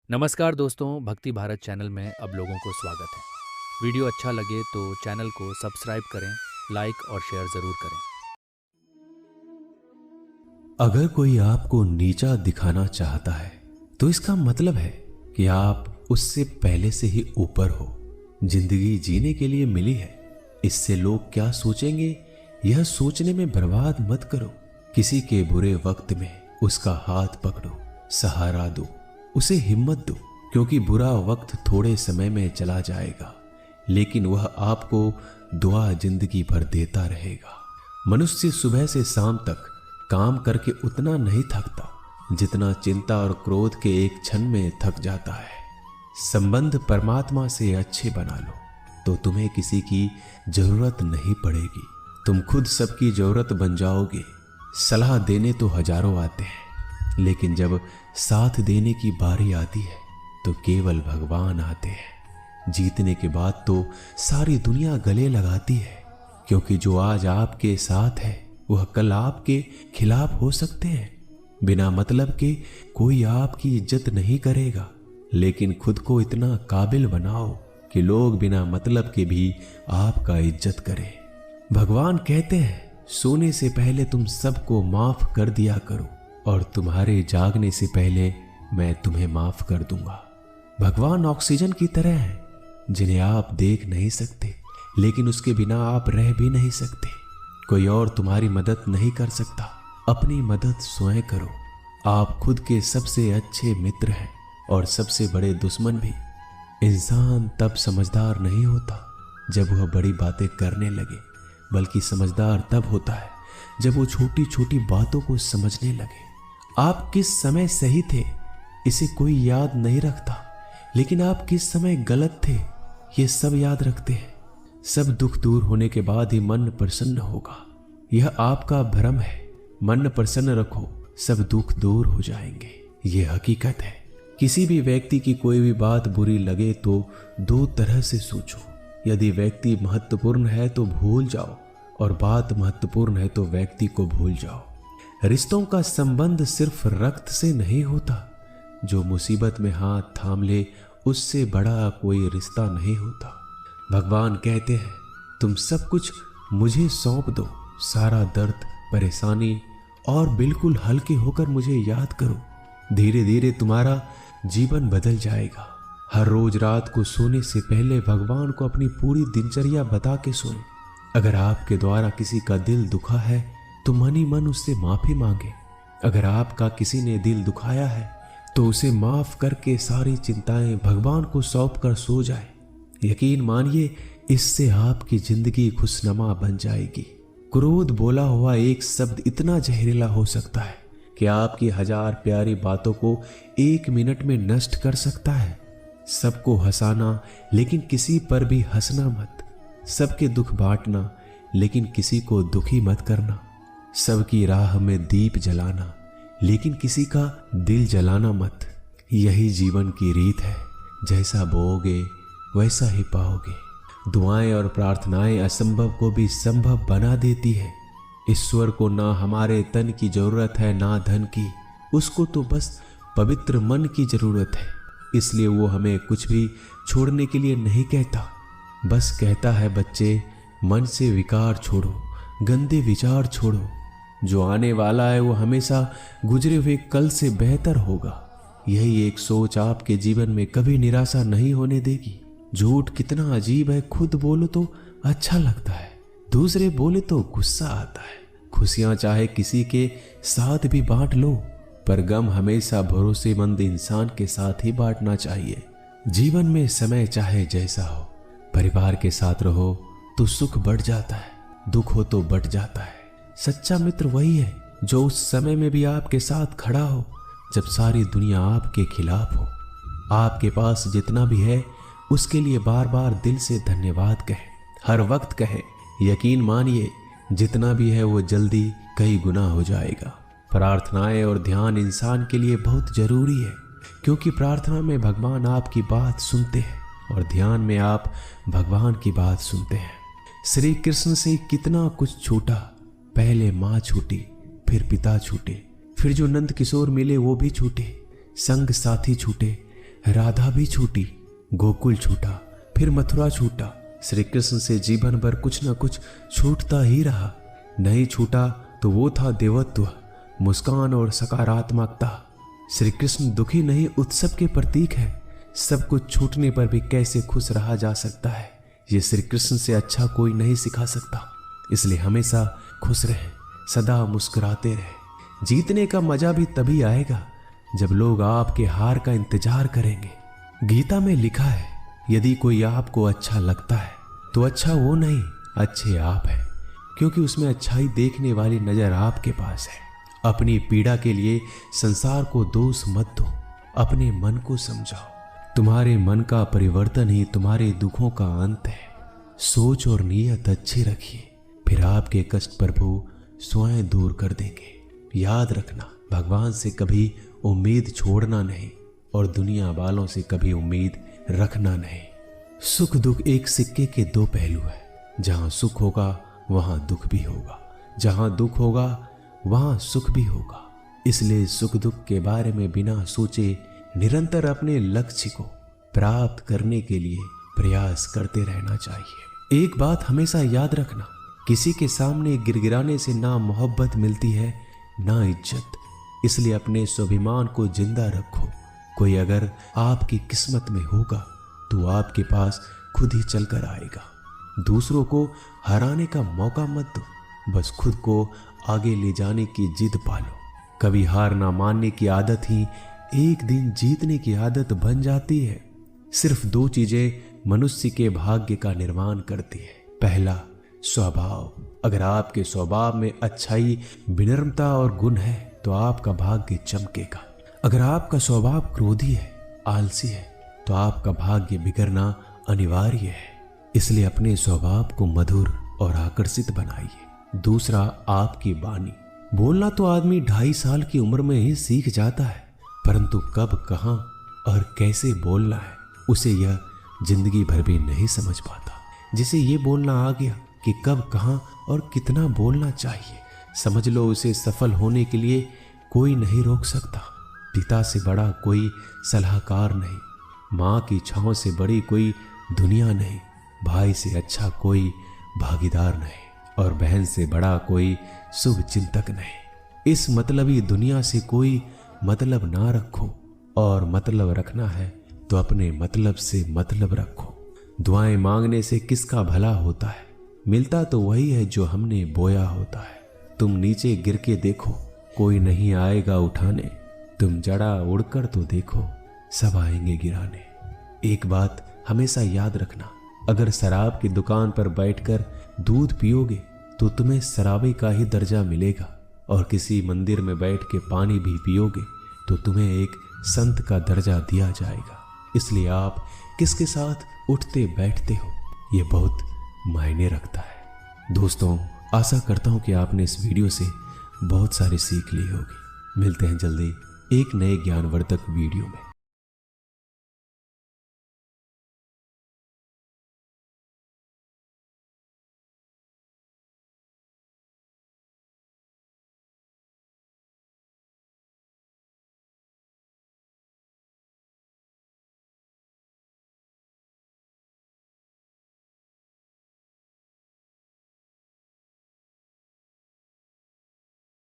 नमस्कार दोस्तों, भक्ति भारत चैनल में अब लोगों को स्वागत है। वीडियो अच्छा लगे तो चैनल को सब्सक्राइब करें, लाइक और शेयर ज़रूर करें। अगर कोई आपको नीचा दिखाना चाहता है तो इसका मतलब है कि आप उससे पहले से ही ऊपर हो। जिंदगी जीने के लिए मिली है, इससे लोग क्या सोचेंगे यह सोचने में बर्बाद मत करो। किसी के बुरे वक्त में उसका हाथ पकड़ो, सहारा दो, उसे हिम्मत दो, क्योंकि बुरा वक्त थोड़े समय में चला जाएगा लेकिन वह आपको दुआ जिंदगी भर देता रहेगा। मनुष्य सुबह से शाम तक काम करके उतना नहीं थकता जितना चिंता और क्रोध के एक क्षण में थक जाता है। संबंध परमात्मा से अच्छे बना लो तो तुम्हें किसी की जरूरत नहीं पड़ेगी, तुम खुद सबकी जरूरत बन जाओगे। सलाह देने तो हजारों आते हैं लेकिन जब साथ देने की बारी आती है तो केवल भगवान आते हैं। जीतने के बाद तो सारी दुनिया गले लगाती है, क्योंकि जो आज आपके साथ है वह कल आपके खिलाफ हो सकते हैं। बिना मतलब के कोई आपकी इज्जत नहीं करेगा, लेकिन खुद को इतना काबिल बनाओ कि लोग बिना मतलब के भी आपका इज्जत करें। भगवान कहते हैं सोने से पहले तुम सबको माफ कर दिया करो और तुम्हारे जागने से पहले मैं तुम्हें माफ कर दूंगा। भगवान ऑक्सीजन की तरह है जिन्हें आप देख नहीं सकते लेकिन उसके बिना आप रह भी नहीं सकते। कोई और तुम्हारी मदद नहीं कर सकता, अपनी मदद स्वयं करो। आप खुद के सबसे अच्छे मित्र हैं और सबसे बड़े दुश्मन भी। इंसान तब समझदार नहीं होता जब वह बड़ी बातें करने लगे, बल्कि समझदार तब होता है जब वो छोटी छोटी बातों को समझने लगे। आप किस समय सही थे इसे कोई याद नहीं रखता, लेकिन आप किस समय गलत थे ये सब याद रखते हैं। सब दुख दूर होने के बाद ही मन प्रसन्न होगा, यह आपका भ्रम है। मन प्रसन्न रखो, सब दुख दूर हो जाएंगे, ये हकीकत है। किसी भी व्यक्ति की कोई भी बात बुरी लगे तो दो तरह से सोचो। यदि व्यक्ति महत्वपूर्ण है तो भूल जाओ और बात महत्वपूर्ण है तो व्यक्ति को भूल जाओ। रिश्तों का संबंध सिर्फ रक्त से नहीं होता, जो मुसीबत में हाथ थाम ले उससे बड़ा कोई रिश्ता नहीं होता। भगवान कहते हैं तुम सब कुछ मुझे सौंप दो, सारा दर्द परेशानी, और बिल्कुल हल्के होकर मुझे याद करो। धीरे धीरे तुम्हारा जीवन बदल जाएगा। हर रोज रात को सोने से पहले भगवान को अपनी पूरी दिनचर्या बता के सोएं। अगर आपके द्वारा किसी का दिल दुखा है तो मन ही मन उससे माफी मांगे। अगर आपका किसी ने दिल दुखाया है तो उसे माफ करके सारी चिंताएं भगवान को सौंप कर सो जाए। यकीन मानिए इससे आपकी जिंदगी खुशनुमा बन जाएगी। क्रोध बोला हुआ एक शब्द इतना जहरीला हो सकता है कि आपकी हजार प्यारी बातों को एक मिनट में नष्ट कर सकता है। सबको हंसाना लेकिन किसी पर भी हंसना मत। सबके दुख बांटना लेकिन किसी को दुखी मत करना। सबकी राह में दीप जलाना लेकिन किसी का दिल जलाना मत। यही जीवन की रीत है, जैसा बोओगे वैसा ही पाओगे। दुआएं और प्रार्थनाएं असंभव को भी संभव बना देती है। ईश्वर को ना हमारे तन की जरूरत है ना धन की, उसको तो बस पवित्र मन की जरूरत है। इसलिए वो हमें कुछ भी छोड़ने के लिए नहीं कहता, बस कहता है बच्चे मन से विकार छोड़ो, गंदे विचार छोड़ो। जो आने वाला है वो हमेशा गुजरे हुए कल से बेहतर होगा। यही एक सोच आपके जीवन में कभी निराशा नहीं होने देगी। झूठ कितना अजीब है, खुद बोलो तो अच्छा लगता है, दूसरे बोले तो गुस्सा आता है। खुशियां चाहे किसी के साथ भी बांट लो, पर गम हमेशा भरोसेमंद इंसान के साथ ही बांटना चाहिए। जीवन में समय चाहे जैसा हो, परिवार के साथ रहो तो सुख बढ़ जाता है, दुख हो तो बढ़ जाता है। सच्चा मित्र वही है जो उस समय में भी आपके साथ खड़ा हो जब सारी दुनिया आपके खिलाफ हो। आपके पास जितना भी है उसके लिए बार बार दिल से धन्यवाद कहें, हर वक्त कहें। यकीन मानिए जितना भी है वो जल्दी कई गुना हो जाएगा। प्रार्थनाएं और ध्यान इंसान के लिए बहुत जरूरी है, क्योंकि प्रार्थना में भगवान आपकी बात सुनते हैं और ध्यान में आप भगवान की बात सुनते हैं। श्री कृष्ण से कितना कुछ छूटा, पहले माँ छूटी, फिर पिता छूटे, फिर जो नंद किशोर मिले वो भी छूटे, संग साथी छूटे, राधा भी छूटी, गोकुल छूटा, फिर मथुरा छूटा। श्री कृष्ण से जीवन भर कुछ न कुछ छूटता ही रहा। नहीं छूटा तो वो था देवत्व, मुस्कान और सकारात्मकता। श्री कृष्ण दुखी नहीं, उत्सव के प्रतीक है। सब कुछ छूटने पर भी कैसे खुश रहा जा सकता है, ये श्री कृष्ण से अच्छा कोई नहीं सिखा सकता। इसलिए हमेशा खुश रहें, सदा मुस्कुराते रहें। जीतने का मजा भी तभी आएगा जब लोग आपके हार का इंतजार करेंगे। गीता में लिखा है, यदि कोई आपको अच्छा लगता है तो अच्छा वो नहीं, अच्छे आप हैं, क्योंकि उसमें अच्छाई देखने वाली नजर आपके पास है। अपनी पीड़ा के लिए संसार को दोष मत दो, अपने मन को समझाओ। तुम्हारे मन का परिवर्तन ही तुम्हारे दुखों का अंत है। सोच और नीयत अच्छी रखिए, फिर आपके कष्ट प्रभु स्वयं दूर कर देंगे। याद रखना, भगवान से कभी उम्मीद छोड़ना नहीं और दुनिया वालों से कभी उम्मीद रखना नहीं। सुख दुख एक सिक्के के दो पहलू है। जहां सुख होगा वहां दुख भी होगा, जहां दुख होगा वहां सुख भी होगा। इसलिए सुख दुख के बारे में बिना सोचे निरंतर अपने लक्ष्य को प्राप्त करने के लिए प्रयास करते रहना चाहिए। एक बात हमेशा याद रखना, किसी के सामने गिड़गिड़ाने से ना मोहब्बत मिलती है ना इज्जत। इसलिए अपने स्वाभिमान को जिंदा रखो। कोई अगर आपकी किस्मत में होगा तो आपके पास खुद ही चलकर आएगा। दूसरों को हराने का मौका मत दो, बस खुद को आगे ले जाने की जिद पालो। कभी हार ना मानने की आदत ही एक दिन जीतने की आदत बन जाती है। सिर्फ दो चीजें मनुष्य के भाग्य का निर्माण करती है। पहला, स्वभाव। अगर आपके स्वभाव में अच्छाई, विनम्रता और गुण है तो आपका भाग्य चमकेगा। अगर आपका स्वभाव क्रोधी है, आलसी है, तो आपका भाग्य बिगड़ना अनिवार्य है। इसलिए अपने स्वभाव को मधुर और आकर्षित बनाइए। दूसरा, आपकी वाणी। बोलना तो आदमी 2.5 साल की उम्र में ही सीख जाता है, परंतु कब, कहां और कैसे बोलना है उसे यह जिंदगी भर भी नहीं समझ पाता। जिसे ये बोलना आ गया कि कब, कहां और कितना बोलना चाहिए, समझ लो उसे सफल होने के लिए कोई नहीं रोक सकता। पिता से बड़ा कोई सलाहकार नहीं, माँ की छांव से बड़ी कोई दुनिया नहीं, भाई से अच्छा कोई भागीदार नहीं और बहन से बड़ा कोई शुभ चिंतक नहीं। इस मतलबी दुनिया से कोई मतलब ना रखो, और मतलब रखना है तो अपने मतलब से मतलब रखो। दुआएं मांगने से किसका भला होता है, मिलता तो वही है जो हमने बोया होता है। तुम नीचे गिर के देखो, कोई नहीं आएगा उठाने। तुम जड़ा उड़कर तो देखो, सब आएंगे गिराने। एक बात हमेशा याद रखना, अगर शराब की दुकान पर बैठकर दूध पियोगे तो तुम्हें शराबी का ही दर्जा मिलेगा, और किसी मंदिर में बैठ के पानी भी पियोगे तो तुम्हें एक संत का दर्जा दिया जाएगा। इसलिए आप किसके साथ उठते बैठते हो, ये बहुत मायने रखता है। दोस्तों, आशा करता हूं कि आपने इस वीडियो से बहुत सारी सीख ली होगी। मिलते हैं जल्दी एक नए ज्ञानवर्धक वीडियो में।